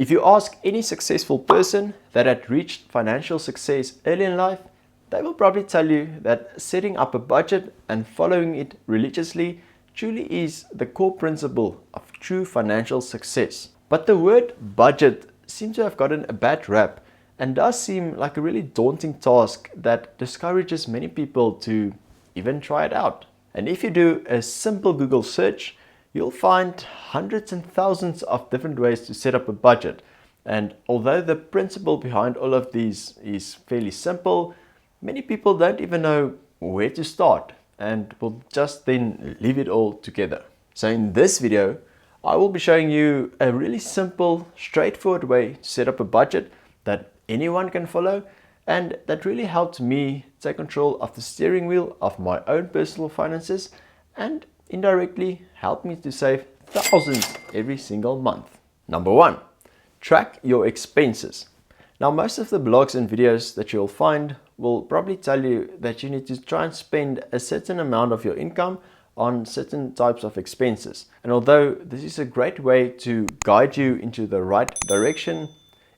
If you ask any successful person that had reached financial success early in life, they will probably tell you that setting up a budget and following it religiously truly is the core principle of true financial success. But the word budget seems to have gotten a bad rap and does seem like a really daunting task that discourages many people to even try it out. And if you do a simple Google search, you'll find hundreds and thousands of different ways to set up a budget. And although the principle behind all of these is fairly simple, many people don't even know where to start and will just then leave it all together. So in this video, I will be showing you a really simple, straightforward way to set up a budget that anyone can follow and that really helped me take control of the steering wheel of my own personal finances and indirectly helped me to save thousands every single month. Number 1, track your expenses. Now, most of the blogs and videos that you'll find will probably tell you that you need to try and spend a certain amount of your income on certain types of expenses. And although this is a great way to guide you into the right direction,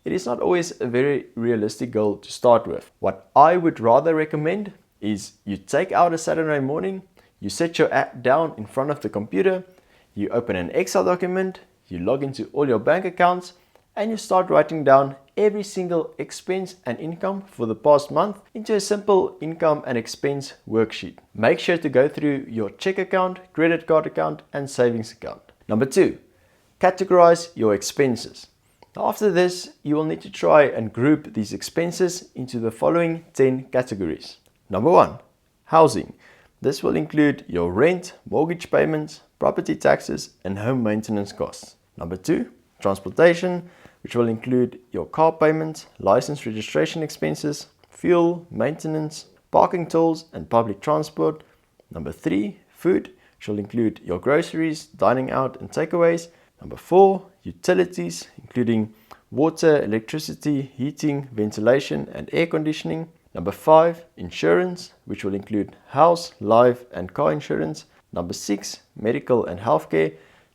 it is not always a very realistic goal to start with. What I would rather recommend is you take out a Saturday morning, you set your app down in front of the computer, you open an Excel document, you log into all your bank accounts, and you start writing down every single expense and income for the past month into a simple income and expense worksheet. Make sure to go through your check account, credit card account, and savings account. Number 2, categorize your expenses. After this, you will need to try and group these expenses into the following 10 categories. Number 1, housing. This will include your rent, mortgage payments, property taxes, and home maintenance costs. Number 2, transportation, which will include your car payments, license registration expenses, fuel, maintenance, parking tolls, and public transport. Number 3, food, which will include your groceries, dining out, and takeaways. Number 4, utilities, including water, electricity, heating, ventilation, and air conditioning. Number 5, insurance, which will include house, life, and car insurance. Number 6, medical and healthcare.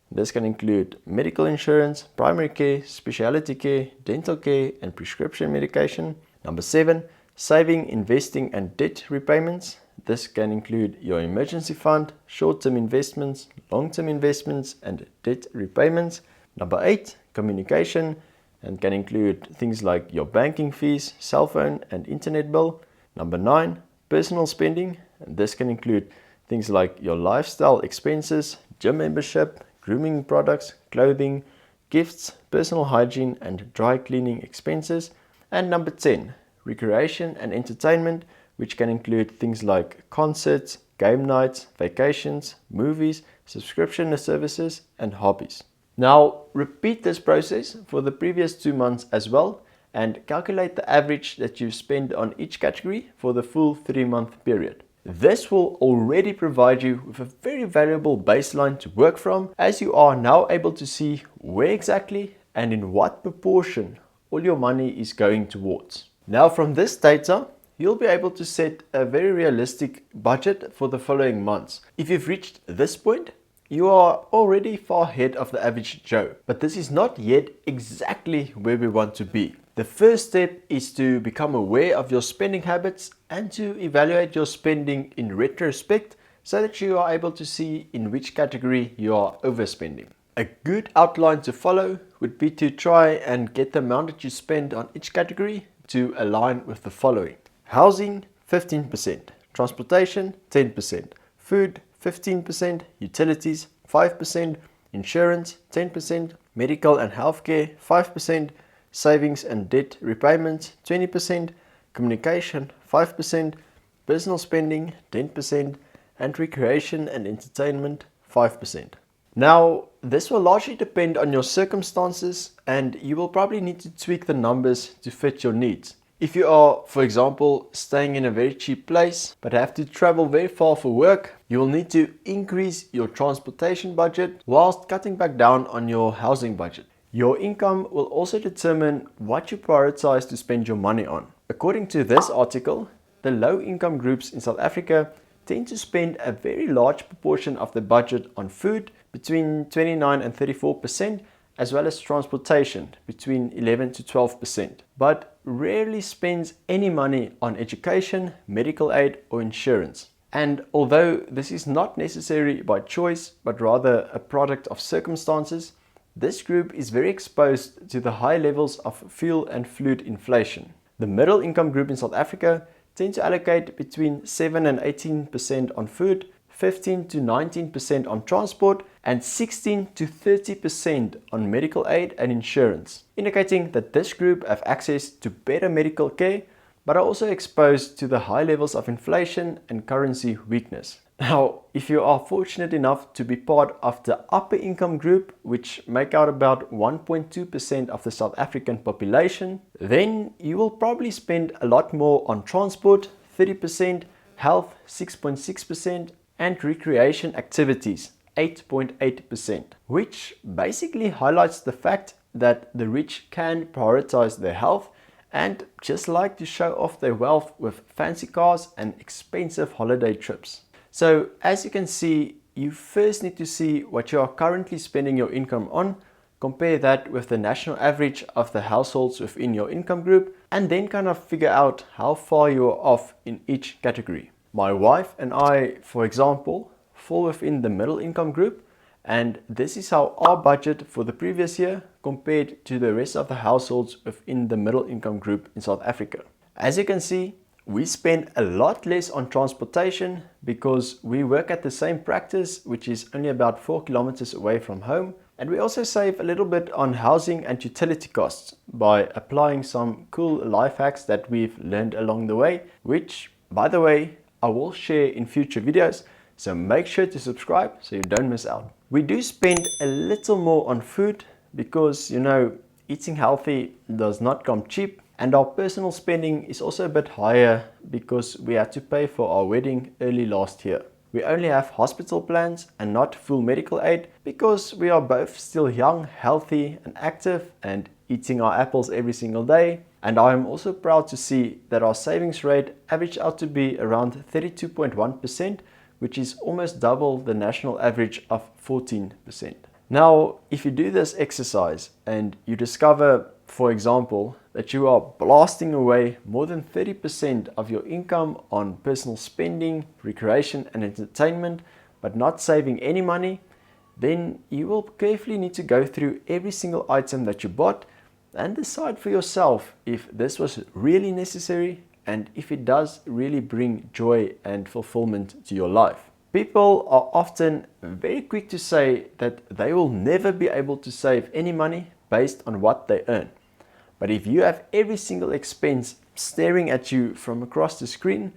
This can include medical insurance, primary care, specialty care, dental care, and prescription medication. Number 7, saving, investing, and debt repayments. This can include your emergency fund, short-term investments, long-term investments, and debt repayments. Number 8, communication, and can include things like your banking fees, cell phone, and internet bill. Number 9, personal spending, and this can include things like your lifestyle expenses, gym membership, grooming products, clothing, gifts, personal hygiene, and dry cleaning expenses. And number 10, recreation and entertainment, which can include things like concerts, game nights, vacations, movies, subscription services, and hobbies. Now, repeat this process for the previous 2 months as well, and calculate the average that you spend on each category for the full 3-month period. This will already provide you with a very valuable baseline to work from, as you are now able to see where exactly and in what proportion all your money is going towards. Now, from this data, you'll be able to set a very realistic budget for the following months. If you've reached this point, you are already far ahead of the average Joe, but this is not yet exactly where we want to be. The first step is to become aware of your spending habits and to evaluate your spending in retrospect so that you are able to see in which category you are overspending. A good outline to follow would be to try and get the amount that you spend on each category to align with the following. Housing, 15%, transportation, 10%, food, 15%, utilities, 5%, insurance, 10%, medical and healthcare, 5%, savings and debt repayments, 20%, communication, 5%, personal spending, 10%, and recreation and entertainment, 5%. Now, this will largely depend on your circumstances, and you will probably need to tweak the numbers to fit your needs. If you are, for example, staying in a very cheap place but have to travel very far for work, you will need to increase your transportation budget whilst cutting back down on your housing budget. Your income will also determine what you prioritize to spend your money on. According to this article, the low-income groups in South Africa tend to spend a very large proportion of their budget on food, between 29 and 34%, as well as transportation between 11 to 12%, but rarely spends any money on education, medical aid or insurance. And although this is not necessary by choice, but rather a product of circumstances, this group is very exposed to the high levels of fuel and food inflation. The middle income group in South Africa tend to allocate between 7 and 18% on food, 15 to 19% on transport, and 16 to 30% on medical aid and insurance, indicating that this group have access to better medical care, but are also exposed to the high levels of inflation and currency weakness. Now, if you are fortunate enough to be part of the upper income group, which make out about 1.2% of the South African population, then you will probably spend a lot more on transport, 30%, health, 6.6%, and recreation activities, 8.8%, which basically highlights the fact that the rich can prioritize their health and just like to show off their wealth with fancy cars and expensive holiday trips. So as you can see, you first need to see what you are currently spending your income on, compare that with the national average of the households within your income group, and then kind of figure out how far you are off in each category. My wife and I, for example, fall within the middle income group, and this is how our budget for the previous year compared to the rest of the households within the middle income group in South Africa. As you can see, we spend a lot less on transportation because we work at the same practice, which is only about 4 kilometers away from home. And we also save a little bit on housing and utility costs by applying some cool life hacks that we've learned along the way, which, by the way, I will share in future videos. So make sure to subscribe so you don't miss out. We do spend a little more on food because, eating healthy does not come cheap. And our personal spending is also a bit higher because we had to pay for our wedding early last year. We only have hospital plans and not full medical aid because we are both still young, healthy and active and eating our apples every single day. And I am also proud to see that our savings rate averaged out to be around 32.1%, which is almost double the national average of 14%. Now, if you do this exercise and you discover, for example, that you are blasting away more than 30% of your income on personal spending, recreation and entertainment, but not saving any money, then you will carefully need to go through every single item that you bought and decide for yourself if this was really necessary and if it does really bring joy and fulfillment to your life. People are often very quick to say that they will never be able to save any money based on what they earn. But if you have every single expense staring at you from across the screen,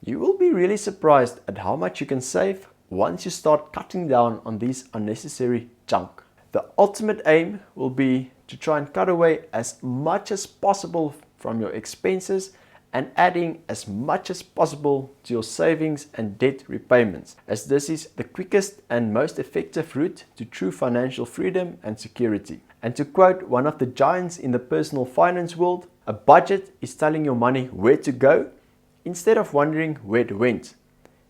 you will be really surprised at how much you can save once you start cutting down on these unnecessary junk. The ultimate aim will be to try and cut away as much as possible from your expenses and adding as much as possible to your savings and debt repayments, as this is the quickest and most effective route to true financial freedom and security. And to quote one of the giants in the personal finance world, a budget is telling your money where to go instead of wondering where it went.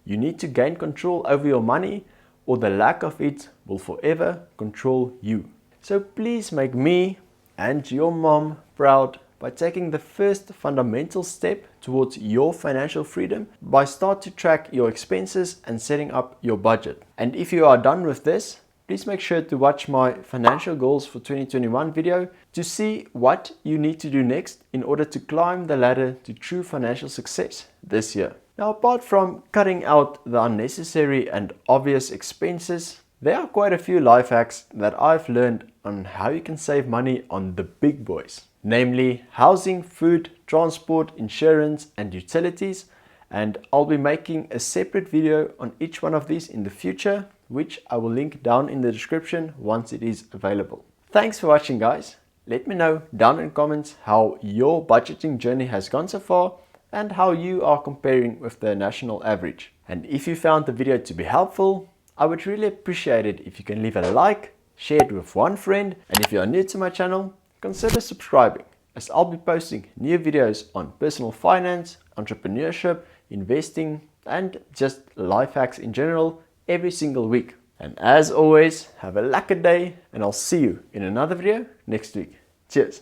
You need to gain control over your money or the lack of it will forever control you. So please make me and your mom proud by taking the first fundamental step towards your financial freedom by start to track your expenses and setting up your budget. And if you are done with this, please make sure to watch my financial goals for 2021 video to see what you need to do next in order to climb the ladder to true financial success this year. Now, apart from cutting out the unnecessary and obvious expenses, there are quite a few life hacks that I've learned on how you can save money on the big boys, namely housing, food, transport, insurance, and utilities. And I'll be making a separate video on each one of these in the future, which I will link down in the description once it is available. Thanks for watching, guys. Let me know down in the comments how your budgeting journey has gone so far and how you are comparing with the national average. And if you found the video to be helpful, I would really appreciate it if you can leave a like, share it with one friend, and if you are new to my channel, consider subscribing, as I'll be posting new videos on personal finance, entrepreneurship, investing, and just life hacks in general every single week. And as always, have a lekker day, and I'll see you in another video next week. Cheers!